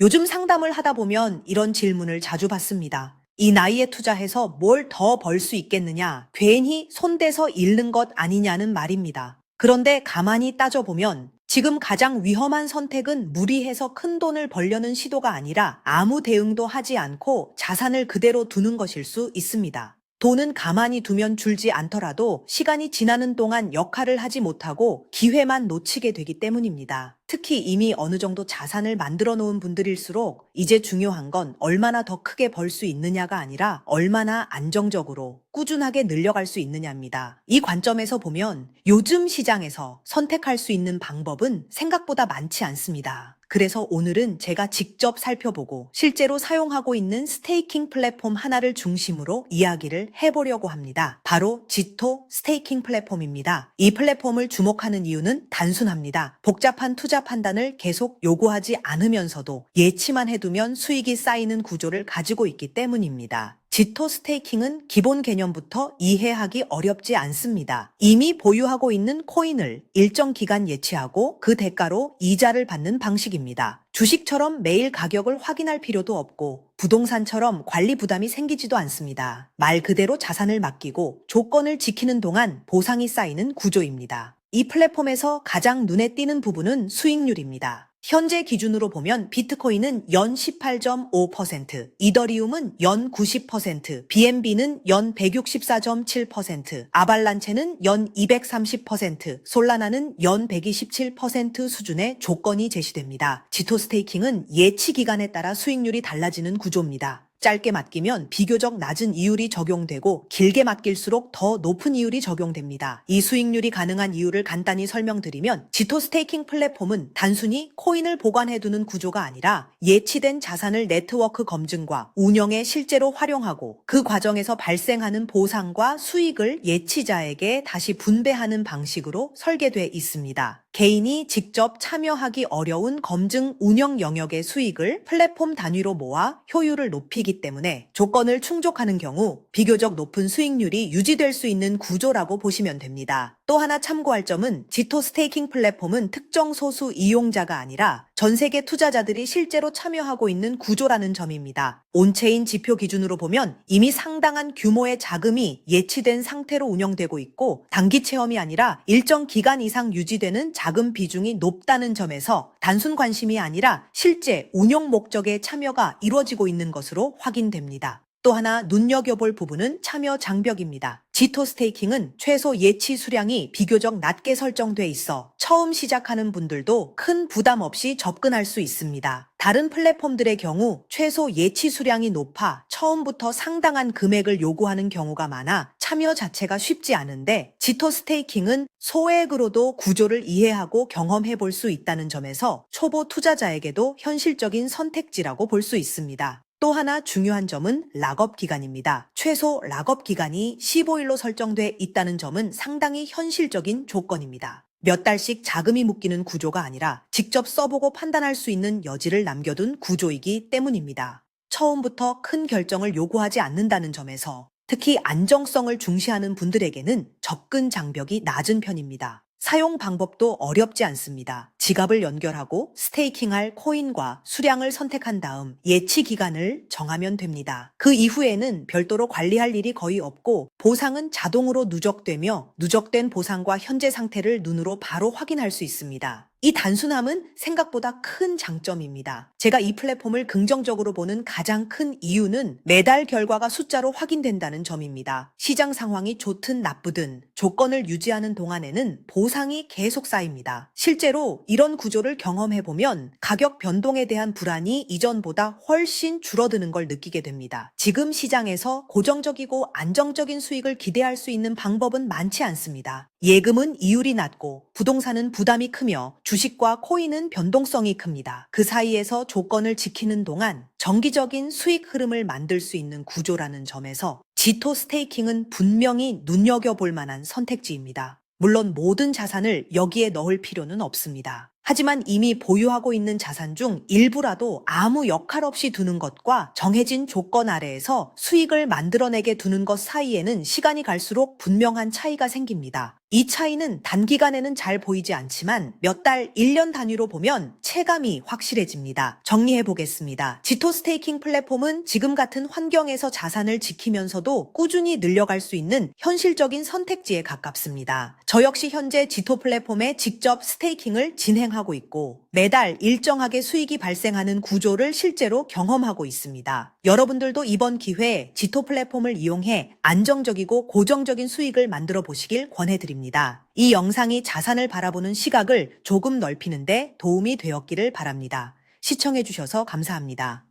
요즘 상담을 하다 보면 이런 질문을 자주 받습니다. 이 나이에 투자해서 뭘 더 벌 수 있겠느냐, 괜히 손대서 잃는 것 아니냐는 말입니다. 그런데 가만히 따져보면 지금 가장 위험한 선택은 무리해서 큰 돈을 벌려는 시도가 아니라 아무 대응도 하지 않고 자산을 그대로 두는 것일 수 있습니다. 돈은 가만히 두면 줄지 않더라도 시간이 지나는 동안 역할을 하지 못하고 기회만 놓치게 되기 때문입니다. 특히 이미 어느 정도 자산을 만들어 놓은 분들일수록 이제 중요한 건 얼마나 더 크게 벌 수 있느냐가 아니라 얼마나 안정적으로 꾸준하게 늘려갈 수 있느냐입니다. 이 관점에서 보면 요즘 시장에서 선택할 수 있는 방법은 생각보다 많지 않습니다. 그래서 오늘은 제가 직접 살펴보고 실제로 사용하고 있는 스테이킹 플랫폼 하나를 중심으로 이야기를 해보려고 합니다. 바로 지토 스테이킹 플랫폼입니다. 이 플랫폼을 주목하는 이유는 단순합니다. 복잡한 투자 판단을 계속 요구하지 않으면서도 예치만 해두면 수익이 쌓이는 구조를 가지고 있기 때문입니다. 지토 스테이킹은 기본 개념부터 이해하기 어렵지 않습니다. 이미 보유하고 있는 코인을 일정 기간 예치하고 그 대가로 이자를 받는 방식입니다. 주식처럼 매일 가격을 확인할 필요도 없고 부동산처럼 관리 부담이 생기지도 않습니다. 말 그대로 자산을 맡기고 조건을 지키는 동안 보상이 쌓이는 구조입니다. 이 플랫폼에서 가장 눈에 띄는 부분은 수익률입니다. 현재 기준으로 보면 비트코인은 연 18.5%, 이더리움은 연 90%, BNB는 연 164.7%, 아발란체는 연 230%, 솔라나는 연 127% 수준의 조건이 제시됩니다. 지토 스테이킹은 예치 기간에 따라 수익률이 달라지는 구조입니다. 짧게 맡기면 비교적 낮은 이율이 적용되고 길게 맡길수록 더 높은 이율이 적용됩니다. 이 수익률이 가능한 이유를 간단히 설명드리면 지토 스테이킹 플랫폼은 단순히 코인을 보관해두는 구조가 아니라 예치된 자산을 네트워크 검증과 운영에 실제로 활용하고 그 과정에서 발생하는 보상과 수익을 예치자에게 다시 분배하는 방식으로 설계돼 있습니다. 개인이 직접 참여하기 어려운 검증 운영 영역의 수익을 플랫폼 단위로 모아 효율을 높이기 때문에 조건을 충족하는 경우 비교적 높은 수익률이 유지될 수 있는 구조라고 보시면 됩니다. 또 하나 참고할 점은 지토 스테이킹 플랫폼은 특정 소수 이용자가 아니라 전 세계 투자자들이 실제로 참여하고 있는 구조라는 점입니다. 온체인 지표 기준으로 보면 이미 상당한 규모의 자금이 예치된 상태로 운영되고 있고 단기 체험이 아니라 일정 기간 이상 유지되는 자금 비중이 높다는 점에서 단순 관심이 아니라 실제 운용 목적의 참여가 이루어지고 있는 것으로 확인됩니다. 또 하나 눈여겨볼 부분은 참여 장벽입니다. 지토 스테이킹은 최소 예치 수량이 비교적 낮게 설정돼 있어 처음 시작하는 분들도 큰 부담 없이 접근할 수 있습니다. 다른 플랫폼들의 경우 최소 예치 수량이 높아 처음부터 상당한 금액을 요구하는 경우가 많아 참여 자체가 쉽지 않은데 지토 스테이킹은 소액으로도 구조를 이해하고 경험해 볼 수 있다는 점에서 초보 투자자에게도 현실적인 선택지라고 볼 수 있습니다. 또 하나 중요한 점은 락업 기간입니다. 최소 락업 기간이 15일로 설정돼 있다는 점은 상당히 현실적인 조건입니다. 몇 달씩 자금이 묶이는 구조가 아니라 직접 써보고 판단할 수 있는 여지를 남겨둔 구조이기 때문입니다. 처음부터 큰 결정을 요구하지 않는다는 점에서 특히 안정성을 중시하는 분들에게는 접근 장벽이 낮은 편입니다. 사용 방법도 어렵지 않습니다. 지갑을 연결하고 스테이킹할 코인과 수량을 선택한 다음 예치 기간을 정하면 됩니다. 그 이후에는 별도로 관리할 일이 거의 없고 보상은 자동으로 누적되며 누적된 보상과 현재 상태를 눈으로 바로 확인할 수 있습니다. 이 단순함은 생각보다 큰 장점입니다. 제가 이 플랫폼을 긍정적으로 보는 가장 큰 이유는 매달 결과가 숫자로 확인된다는 점입니다. 시장 상황이 좋든 나쁘든 조건을 유지하는 동안에는 보상이 계속 쌓입니다. 실제로 이런 구조를 경험해보면 가격 변동에 대한 불안이 이전보다 훨씬 줄어드는 걸 느끼게 됩니다. 지금 시장에서 고정적이고 안정적인 수익을 기대할 수 있는 방법은 많지 않습니다. 예금은 이율이 낮고 부동산은 부담이 크며 주식과 코인은 변동성이 큽니다. 그 사이에서 조건을 지키는 동안 정기적인 수익 흐름을 만들 수 있는 구조라는 점에서 지토 스테이킹은 분명히 눈여겨볼 만한 선택지입니다. 물론 모든 자산을 여기에 넣을 필요는 없습니다. 하지만 이미 보유하고 있는 자산 중 일부라도 아무 역할 없이 두는 것과 정해진 조건 아래에서 수익을 만들어내게 두는 것 사이에는 시간이 갈수록 분명한 차이가 생깁니다. 이 차이는 단기간에는 잘 보이지 않지만 몇 달, 1년 단위로 보면 체감이 확실해집니다. 정리해 보겠습니다. 지토 스테이킹 플랫폼은 지금 같은 환경에서 자산을 지키면서도 꾸준히 늘려갈 수 있는 현실적인 선택지에 가깝습니다. 저 역시 현재 지토 플랫폼에 직접 스테이킹을 진행하고 있고 매달 일정하게 수익이 발생하는 구조를 실제로 경험하고 있습니다. 여러분들도 이번 기회에 지토 플랫폼을 이용해 안정적이고 고정적인 수익을 만들어 보시길 권해드립니다. 이 영상이 자산을 바라보는 시각을 조금 넓히는데 도움이 되었기를 바랍니다. 시청해주셔서 감사합니다.